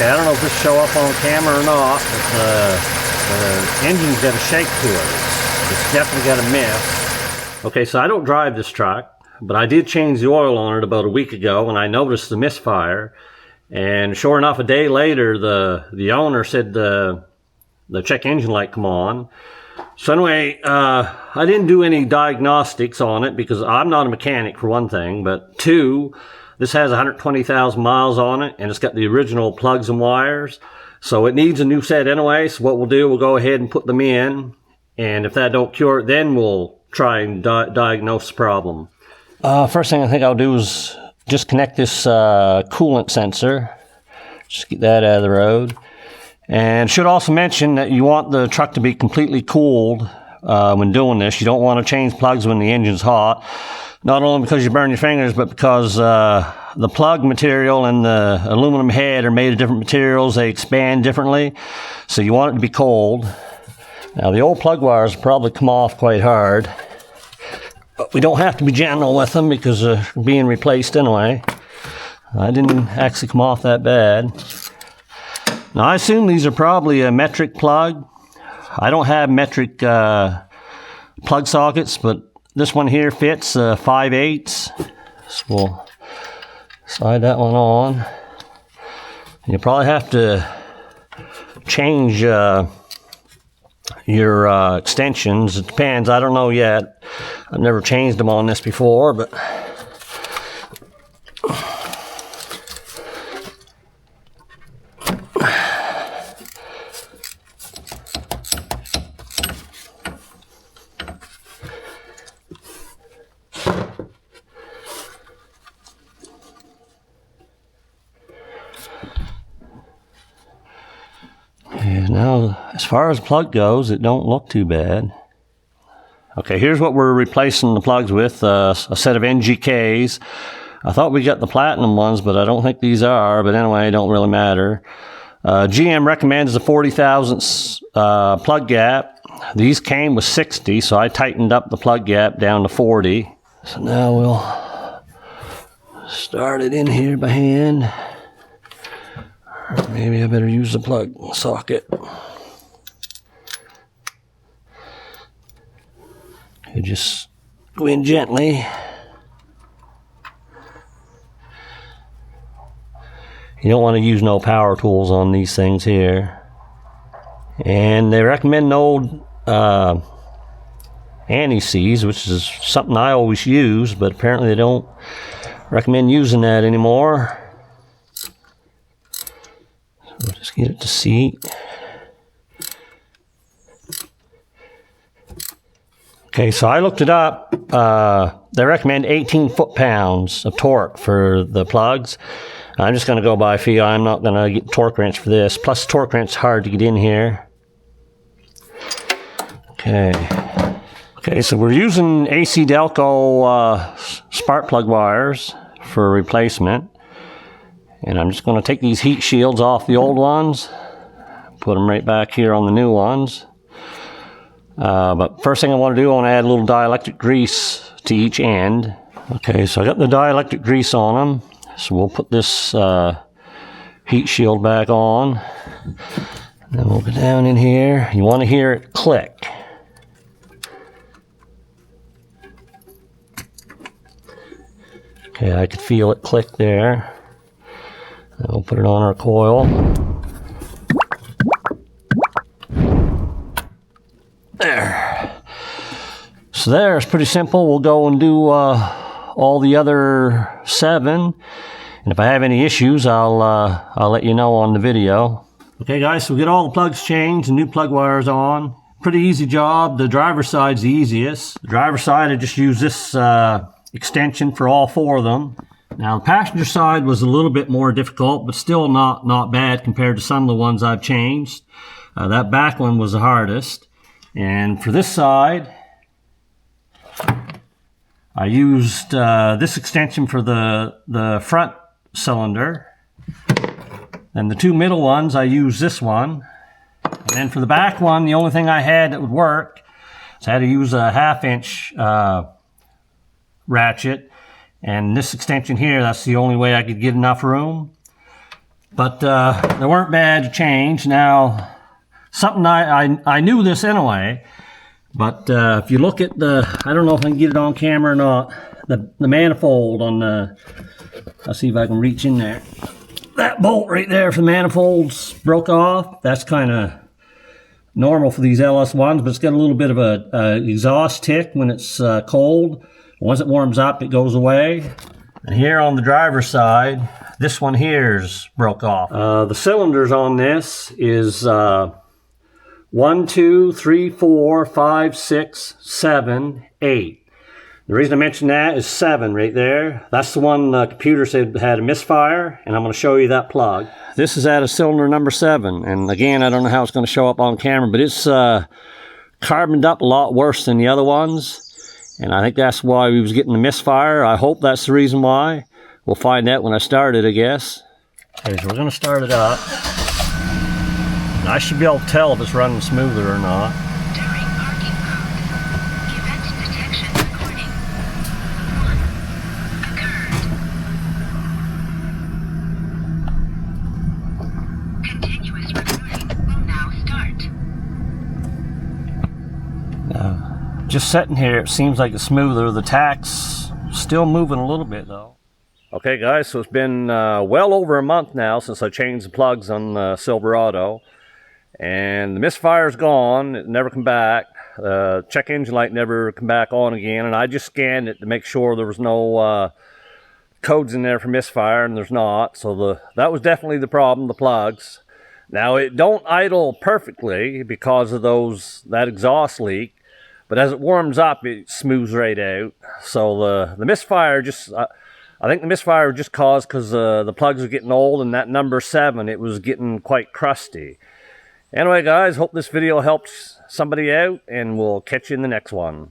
Okay, I don't know if this show up on camera or not, but the engine's got a shake to it. It's definitely got a miss. Okay, so I don't drive this truck, but I did change the oil on it about a week ago, and I noticed the misfire. And sure enough, a day later, the owner said the check engine light come on. So anyway, I didn't do any diagnostics on it because I'm not a mechanic, for one thing, but two, this has 120,000 miles on it, and it's got the original plugs and wires. So it needs a new set anyway. So what we'll do, we'll go ahead and put them in. And if that don't cure it, then we'll try and diagnose the problem. First thing I think I'll do is just connect this coolant sensor. Just get that out of the road. And should also mention that you want the truck to be completely cooled when doing this. You don't want to change plugs when the engine's hot. Not only because you burn your fingers, but because the plug material and the aluminum head are made of different materials. They expand differently, so you want it to be cold. Now, the old plug wires probably come off quite hard, but we don't have to be gentle with them because they're being replaced anyway. I didn't actually come off that bad. Now, I assume these are probably a metric plug. I don't have metric plug sockets, but this one here fits 5/8. So we'll slide that one on. You probably have to change your extensions. It depends. I don't know yet. I've never changed them on this before, but now, as far as plug goes, it don't look too bad. Okay, here's what we're replacing the plugs with, a set of NGKs. I thought we got the platinum ones, but I don't think these are, but anyway, it don't really matter. GM recommends a 40 thousandths plug gap. These came with 60, so I tightened up the plug gap down to 40. So now we'll start it in here by hand. Maybe I better use the plug socket. You just go in gently. You don't want to use no power tools on these things here. And they recommend no anti-seize, which is something I always use, but apparently they don't recommend using that anymore. We'll just get it to seat. Okay, so I looked it up. They recommend 18 foot-pounds of torque for the plugs. I'm just going to go by feel. I'm not going to get torque wrench for this. Plus, torque wrench is hard to get in here. Okay, so we're using ACDelco spark plug wires for replacement. And I'm just going to take these heat shields off the old ones, put them right back here on the new ones. But first thing I want to do, I want to add a little dielectric grease to each end. Okay, so I got the dielectric grease on them. So we'll put this heat shield back on. Then we'll go down in here. You want to hear it click. Okay, I could feel it click there. Then we'll put it on our coil. There. So there, it's pretty simple. We'll go and do all the other 7. And if I have any issues, I'll let you know on the video. Okay guys, so we get all the plugs changed and new plug wires on. Pretty easy job. The driver's side's the easiest. The driver's side, I just use this extension for all 4 of them. Now, the passenger side was a little bit more difficult, but still not bad compared to some of the ones I've changed. That back one was the hardest. And for this side, I used this extension for the front cylinder. And the 2 middle ones, I used this one. And then for the back one, the only thing I had that would work is I had to use a 1/2-inch ratchet. And this extension here, that's the only way I could get enough room. But they weren't bad to change. Now, something I knew this anyway, but if you look at the, I don't know if I can get it on camera or not, the manifold on the, I'll see if I can reach in there. That bolt right there for the manifolds broke off. That's kind of normal for these LS ones, but it's got a little bit of a exhaust tick when it's cold. Once it warms up, it goes away. And here on the driver's side, this one here's broke off. The cylinders on this is 1, 2, 3, 4, 5, 6, 7, 8. The reason I mentioned that is 7 right there. That's the one the computer said had a misfire, and I'm going to show you that plug. This is at a cylinder number 7, and again, I don't know how it's going to show up on camera, but it's carboned up a lot worse than the other ones, and I think that's why we was getting the misfire. I hope that's the reason why. We'll find out when I start it, I guess. Okay, so we're going to start it up. And I should be able to tell if it's running smoother or not. Just sitting here, it seems like it's smoother. The tack's still moving a little bit though. Okay guys, so it's been well over a month now since I changed the plugs on the Silverado. And the misfire's gone, it never come back. Check engine light never come back on again. And I just scanned it to make sure there was no codes in there for misfire, and there's not. So that was definitely the problem, the plugs. Now it don't idle perfectly because of that exhaust leak. But as it warms up, it smooths right out. So the misfire just, I think the misfire just caused because the plugs are getting old, and that number 7, it was getting quite crusty. Anyway, guys, hope this video helps somebody out, and we'll catch you in the next one.